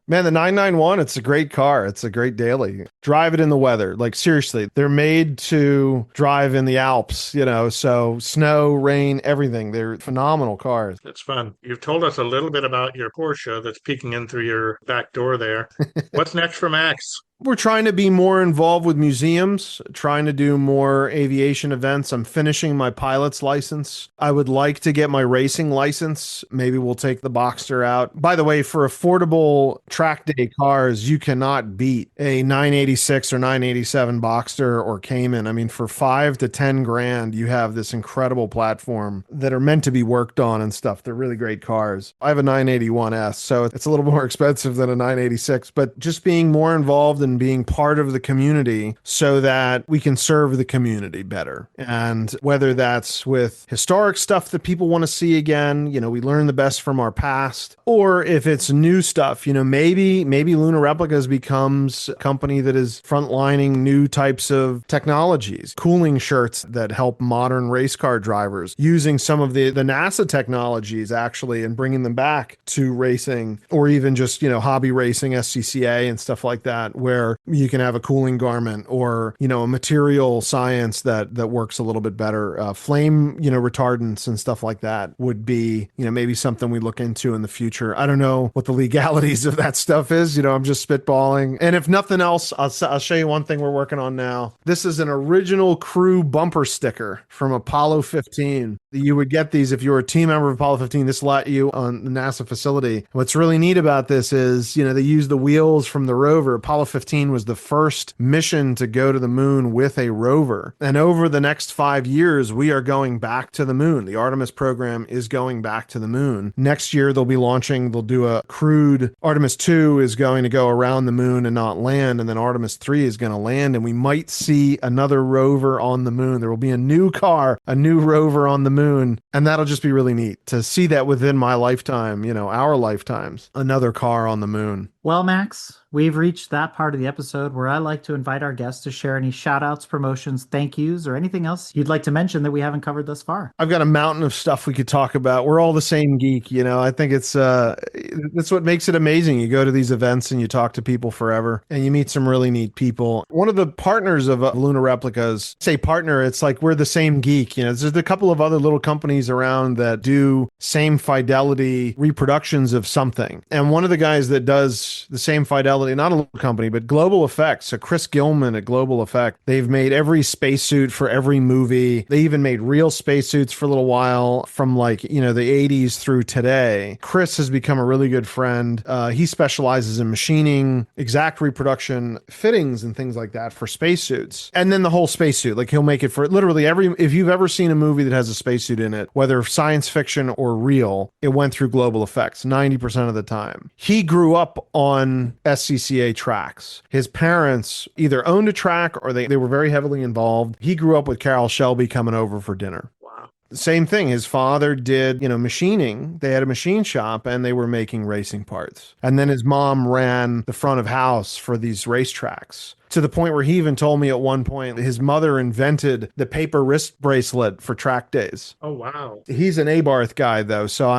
Man, the 991, it's a great car. It's a great daily. Drive it in the weather. Like, seriously, they're made to drive in the Alps, so snow, rain, everything. They're phenomenal cars. That's fun. You've told us a little bit about your Porsche that's peeking in through your back door there. What's next for Max? We're trying to be more involved with museums, trying to do more aviation events. I'm finishing my pilot's license. I would like to get my racing license. Maybe we'll take the Boxster out. By the way, for affordable track day cars, you cannot beat a 986 or 987 Boxster or Cayman. I mean, for 5 to 10 grand, you have this incredible platform that are meant to be worked on and stuff. They're really great cars. I have a 981S, so it's a little more expensive than a 986, but just being more involved in being part of the community so that we can serve the community better. And whether that's with historic stuff that people want to see again, we learn the best from our past, or if it's new stuff, maybe Luna Replicas becomes a company that is frontlining new types of technologies, cooling shirts that help modern race car drivers, using some of the NASA technologies actually and bringing them back to racing, or even just, hobby racing, SCCA and stuff like that, where you can have a cooling garment or, a material science that works a little bit better. Flame, retardants and stuff like that would be, maybe something we look into in the future. I don't know what the legalities of that stuff is. I'm just spitballing. And if nothing else, I'll show you one thing we're working on now. This is an original crew bumper sticker from Apollo 15. You would get these if you were a team member of Apollo 15. This let you on the NASA facility. What's really neat about this is, they use the wheels from the rover. Apollo 15 was the first mission to go to the moon with a rover. And over the next 5 years, we are going back to the moon. The Artemis program is going back to the moon. Next year, they'll do a crewed, Artemis 2 is going to go around the moon and not land. And then Artemis 3 is going to land. And we might see another rover on the moon. There will be a new car, a new rover on the moon. And that'll just be really neat to see that within my lifetime, our lifetimes, another car on the moon. Well, Max, we've reached that part of the episode where I like to invite our guests to share any shout outs, promotions, thank yous, or anything else you'd like to mention that we haven't covered thus far. I've got a mountain of stuff we could talk about. We're all the same geek, I think that's what makes it amazing. You go to these events and you talk to people forever and you meet some really neat people. One of the partners of Luna Replicas, say partner, it's like we're the same geek. There's a couple of other little companies around that do same fidelity reproductions of something. And one of the guys that does the same fidelity, not a little company, but Global Effects. So Chris Gilman at Global Effect, they've made every spacesuit for every movie. They even made real spacesuits for a little while from the 80s through today. Chris has become a really good friend. He specializes in machining, exact reproduction, fittings and things like that for spacesuits. And then the whole spacesuit, he'll make it for literally if you've ever seen a movie that has a spacesuit in it, whether science fiction or real, it went through Global Effects 90% of the time. He grew up on SCCA tracks. His parents either owned a track or they were very heavily involved. He grew up with Carol Shelby coming over for dinner. Wow. Same thing. His father did, machining. They had a machine shop and they were making racing parts. And then his mom ran the front of house for these racetracks. To the point where he even told me at one point his mother invented the paper wrist bracelet for track days. Oh, wow. He's an Abarth guy though, so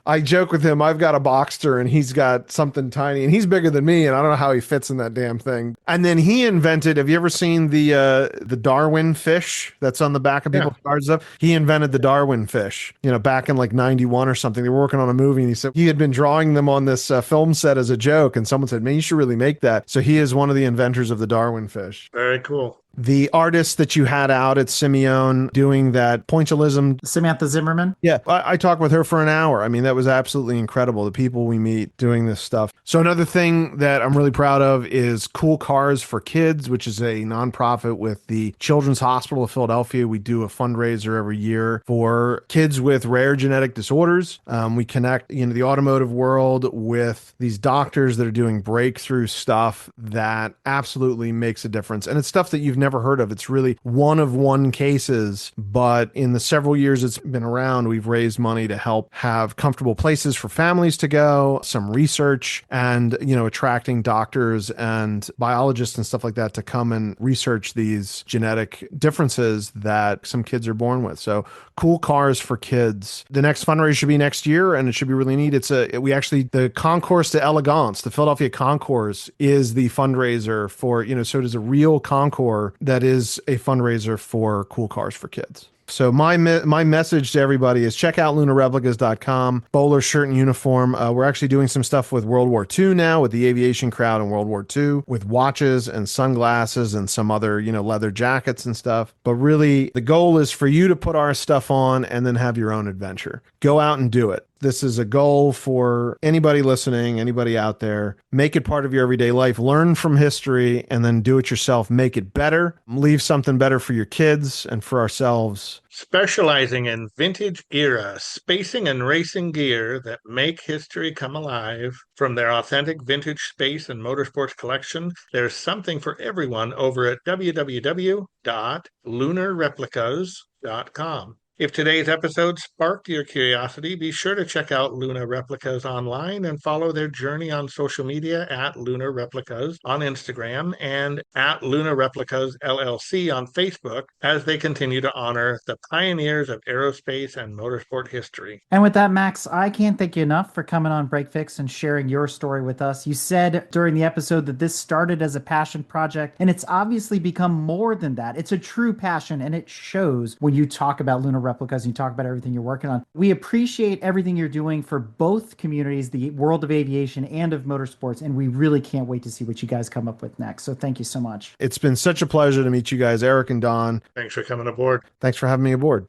I joke with him. I've got a Boxster and he's got something tiny, and he's bigger than me, and I don't know how he fits in that damn thing. And then he invented. Have you ever seen the Darwin fish that's on the back of people's cars and stuff? He invented the Darwin fish. Back in like '91 or something. They were working on a movie, and he said he had been drawing them on this film set as a joke, and someone said, "Man, you should really make that." So he is one of the inventors of the Darwin fish. Very cool. The artist that you had out at Simeon doing that pointillism. Samantha Zimmerman. Yeah, I talked with her for an hour. I mean, that was absolutely incredible. The people we meet doing this stuff. So another thing that I'm really proud of is Cool Cars for Kids, which is a nonprofit with the Children's Hospital of Philadelphia. We do a fundraiser every year for kids with rare genetic disorders. We connect, the automotive world with these doctors that are doing breakthrough stuff that absolutely makes a difference. And it's stuff that you've never heard of. It's really one of one cases, but in the several years it's been around, we've raised money to help have comfortable places for families to go, some research, and, attracting doctors and biologists and stuff like that to come and research these genetic differences that some kids are born with. So Cool Cars for Kids. The next fundraiser should be next year, and it should be really neat. The Concours d'Elegance, the Philadelphia Concours, is the fundraiser for, so it is a real concours that is a fundraiser for Cool Cars for Kids. So my message to everybody is check out lunareplicas.com, bowler shirt and uniform. We're actually doing some stuff with World War II now, with the aviation crowd in World War II, with watches and sunglasses and some other, leather jackets and stuff. But really, the goal is for you to put our stuff on and then have your own adventure. Go out and do it. This is a goal for anybody listening, anybody out there. Make it part of your everyday life. Learn from history and then do it yourself. Make it better. Leave something better for your kids and for ourselves. Specializing in vintage era spacing and racing gear that make history come alive. From their authentic vintage space and motorsports collection, there's something for everyone over at www.lunareplicas.com. If today's episode sparked your curiosity, be sure to check out Luna Replicas online and follow their journey on social media at Luna Replicas on Instagram and at Luna Replicas LLC on Facebook as they continue to honor the pioneers of aerospace and motorsport history. And with that, Max, I can't thank you enough for coming on Break Fix and sharing your story with us. You said during the episode that this started as a passion project, and it's obviously become more than that. It's a true passion, and it shows when you talk about Luna Replicas and you talk about everything you're working on. We appreciate everything you're doing for both communities, the world of aviation and of motorsports, and we really can't wait to see what you guys come up with next. So thank you so much. It's been such a pleasure to meet you guys, Eric and Don. Thanks for coming aboard. Thanks for having me aboard.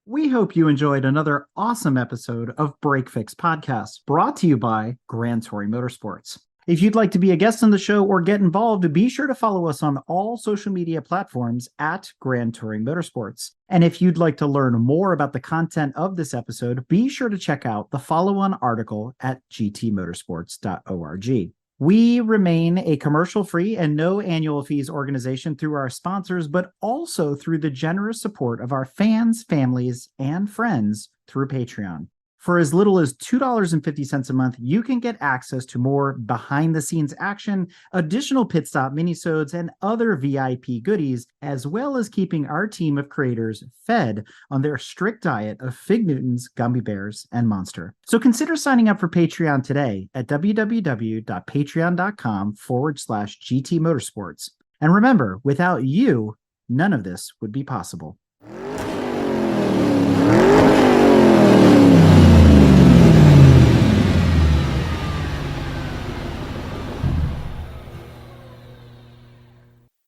We hope you enjoyed another awesome episode of Break Fix Podcast, brought to you by Grand Touring Motorsports. If you'd like to be a guest on the show or get involved, be sure to follow us on all social media platforms at Grand Touring Motorsports. And if you'd like to learn more about the content of this episode, be sure to check out the follow-on article at gtmotorsports.org. We remain a commercial-free and no annual fees organization through our sponsors, but also through the generous support of our fans, families, and friends through Patreon. For as little as $2.50 a month, you can get access to more behind-the-scenes action, additional pit stop minisodes, and other VIP goodies, as well as keeping our team of creators fed on their strict diet of Fig Newtons, Gummy Bears, and Monster. So consider signing up for Patreon today at www.patreon.com/GT Motorsports. And remember, without you, none of this would be possible.